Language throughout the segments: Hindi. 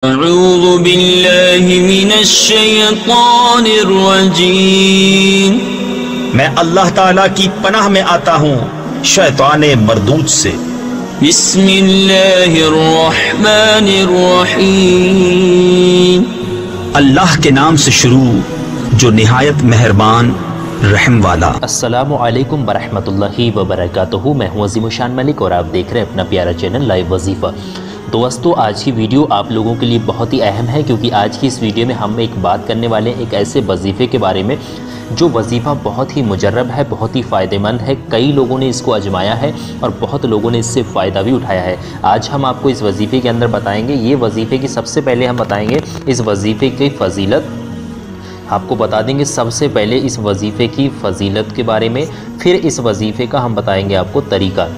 अऊज़ु बिल्लाहि मिनश्शैतानिर्रजीम। मैं अल्लाह ताला की पनाह में आता हूँ शैताने मरदूद से। बिस्मिल्लाहिर्रहमानिर्रहीम। अल्लाह के नाम से शुरू जो निहायत मेहरबान रहम वाला। अस्सलामु अलैकुम वरहमतुल्लाहि वबरकातुहू। मैं हूँ अज़ीमुशान मलिक और आप देख रहे हैं अपना प्यारा चैनल लाइव वजीफ़ा। दोस्तों, आज की वीडियो आप लोगों के लिए बहुत ही अहम है, क्योंकि आज की इस वीडियो में हम एक बात करने वाले हैं एक ऐसे वजीफ़े के बारे में जो वजीफ़ा बहुत ही मुजर्रब है, बहुत ही फ़ायदेमंद है। कई लोगों ने इसको आजमाया है और बहुत लोगों ने इससे फ़ायदा भी उठाया है। आज हम आपको इस वजीफ़े के अंदर बताएंगे, ये वजीफ़े की सबसे पहले हम बताएंगे इस वजीफ़े की फ़जीलत, आपको बता देंगे सबसे पहले इस वजीफ़े की फ़जीलत के बारे में, फिर इस वजीफ़े का हम बताएंगे आपको तरीका।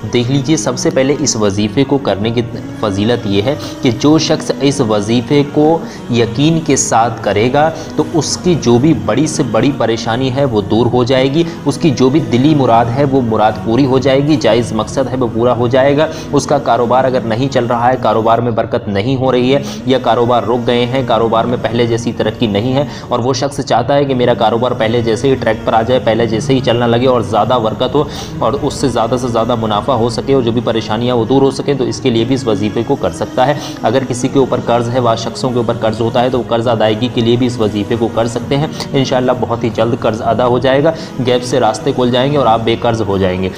देख लीजिए, सबसे पहले इस वजीफ़े को करने की फ़जीलत ये है कि जो शख्स इस वजीफ़े को यकीन के साथ करेगा तो उसकी जो भी बड़ी से बड़ी परेशानी है वो दूर हो जाएगी, उसकी जो भी दिली मुराद है वो मुराद पूरी हो जाएगी, जायज़ मकसद है वो पूरा हो जाएगा। उसका कारोबार अगर नहीं चल रहा है, कारोबार में बरकत नहीं हो रही है या कारोबार रुक गए हैं, कारोबार में पहले जैसी तरक्की नहीं है और वो शख्स चाहता है कि मेरा कारोबार पहले जैसे ही ट्रैक पर आ जाए, पहले जैसे ही चलना लगे और ज़्यादा बरकत हो और उससे ज़्यादा मुनाफा हो सके और जो भी परेशानियां वो दूर हो सके, तो इसके लिए भी इस वजीफ़े को कर सकता है। अगर किसी के ऊपर कर्ज़ है, वह शख्सों के ऊपर कर्ज़ होता है, तो वो कर्ज़ अदायगी के लिए भी इस वजीफ़े को कर सकते हैं। इंशाअल्लाह बहुत ही जल्द कर्ज़ अदा हो जाएगा, गैप से रास्ते खुल जाएंगे और आप बेकर्ज़ हो जाएंगे।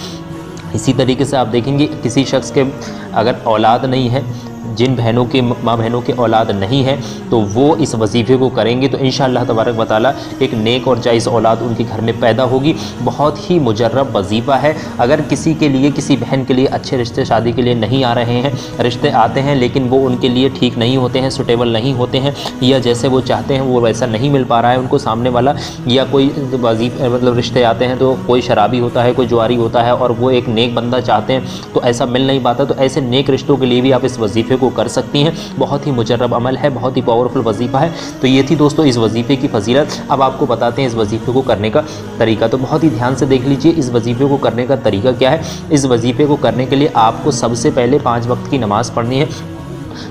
इसी तरीके से आप देखेंगे किसी शख्स के अगर औलाद नहीं है, जिन बहनों के माँ बहनों के औलाद नहीं है, तो वो इस वजीफ़े को करेंगे तो इंशाअल्लाह तबारक व तआला एक नेक और जायज़ औलाद उनके घर में पैदा होगी। बहुत ही मुजर्रब वजीफ़ा है। अगर किसी के लिए, किसी बहन के लिए अच्छे रिश्ते शादी के लिए नहीं आ रहे हैं, रिश्ते आते हैं लेकिन वो उनके लिए ठीक नहीं होते हैं, सुटेबल नहीं होते हैं, या जैसे वो चाहते हैं वो वैसा नहीं मिल पा रहा है उनको सामने वाला, या कोई मतलब रिश्ते आते हैं तो कोई शराबी होता है, कोई जुआरी होता है और वो एक नेक बंदा चाहते हैं तो ऐसा मिल नहीं पाता, तो ऐसे नेक रिश्तों के लिए भी आप इस वजीफ़े को कर सकती हैं। बहुत ही मुजर्रब अमल है, बहुत ही पावरफुल वजीफ़ा है। तो ये थी दोस्तों इस वजीफ़े की फ़जीलत। अब आपको बताते हैं इस वजीफ़े को करने का तरीका। तो बहुत ही ध्यान से देख लीजिए इस वजीफ़े को करने का तरीका क्या है। इस वजीफ़े को करने के लिए आपको सबसे पहले 5 वक्त की नमाज़ पढ़नी है।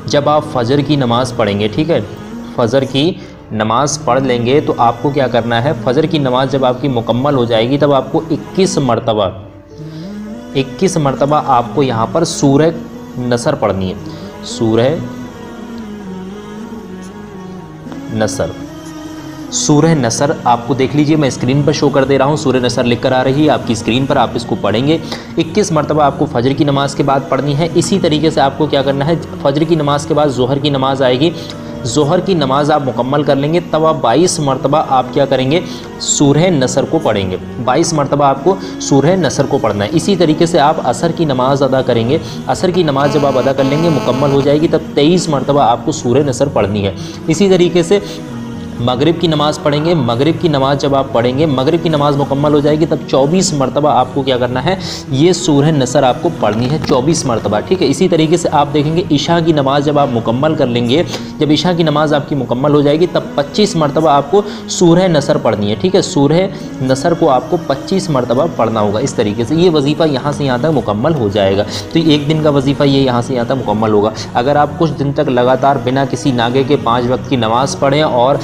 जब आप फ़जर की नमाज़ पढ़ेंगे, ठीक है, फ़जर की नमाज़ पढ़ लेंगे तो आपको क्या करना है, फ़जर की नमाज़ जब आपकी मुकम्मल हो जाएगी तब आपको 21 मरतबा आपको यहाँ पर सूरह नसर पढ़नी है। सूरह नसर आपको देख लीजिए, मैं स्क्रीन पर शो कर दे रहा हूँ, सूरह नसर लिख कर आ रही है आपकी स्क्रीन पर, आप इसको पढ़ेंगे। 21 मरतबा आपको फ़जर की नमाज़ के बाद पढ़नी है। इसी तरीके से आपको क्या करना है, फ़जर की नमाज़ के बाद ज़ोहर की नमाज़ आएगी, ज़ोहर की नमाज़ आप मुकम्मल कर लेंगे, तब आप 22 मरतबा आप क्या करेंगे, सूरह नसर को पढ़ेंगे। 22 मरतबा आपको सूरह नसर को पढ़ना है। इसी तरीके से आप असर की नमाज़ अदा करेंगे। असर की नमाज़ जब आप अदा कर लेंगे, मुकम्मल हो जाएगी, तब 23 मरतबा आपको सूरह नसर पढ़नी है। इसी तरीके से मगरिब की नमाज़ पढ़ेंगे। मगरिब की नमाज़ जब आप पढ़ेंगे, मगरिब की नमाज़ मुकम्मल हो जाएगी, तब 24 मरतबा आपको क्या करना है, ये सूरह नसर आपको पढ़नी है 24 मरतबा, ठीक है। इसी तरीके से आप देखेंगे इशा की नमाज़ जब आप मुकम्मल कर लेंगे, जब इशा की नमाज़ आपकी मुकम्मल हो जाएगी तब 25 मरतबा आपको सूरह नसर पढ़नी है, ठीक है। सूरह नसर को आपको 25 मरतबा पढ़ना होगा। इस तरीके से ये वजीफ़ा यहाँ से यहाँ तक मुकम्मल हो जाएगा। तो एक दिन का वजीफ़ा ये यहाँ से यहाँ तक मुकम्मल होगा। अगर आप कुछ दिन तक लगातार बिना किसी नागे के 5 वक्त की नमाज़ पढ़ें और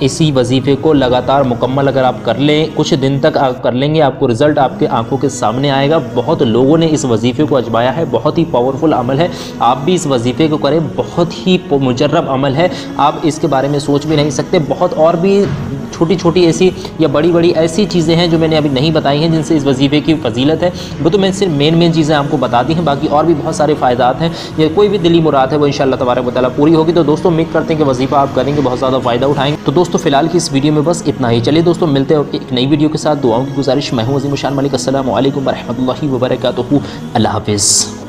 इसी वजीफ़े को लगातार मुकम्मल अगर आप कर लें, कुछ दिन तक आप कर लेंगे, आपको रिज़ल्ट आपके आंखों के सामने आएगा। बहुत लोगों ने इस वजीफ़े को आजमाया है, बहुत ही पावरफुल अमल है। आप भी इस वजीफ़े को करें, बहुत ही मुजर्रब अमल है, आप इसके बारे में सोच भी नहीं सकते। बहुत और भी छोटी छोटी ऐसी या बड़ी बड़ी ऐसी चीज़ें हैं जो मैंने अभी नहीं बताई हैं, जिनसे इस वजीफ़े की फ़जीलत है। वो तो मैं सिर्फ मेन चीज़ें आपको बता दी हैं, बाकी और भी बहुत सारे फ़ायदात हैं। या कोई भी दिली मुराद है वो इंशाअल्लाह तबारक व तआला पूरी होगी। तो दोस्तों उम्मीद करते हैं कि वजीफ़ा आप करेंगे, बहुत ज़्यादा फ़ायदा उठाएंगे। तो दोस्तों फिलहाल की इस वीडियो में बस इतना ही। चलिए दोस्तों मिलते हैं एक नई वीडियो के साथ। दुआओं की गुजारिश। मैं हूँ अज़ीमुशान मलिक। अस्सलामु अलैकुम व रहमतुल्लाहि व बरकातुहू। अल्लाह हाफ़िज़।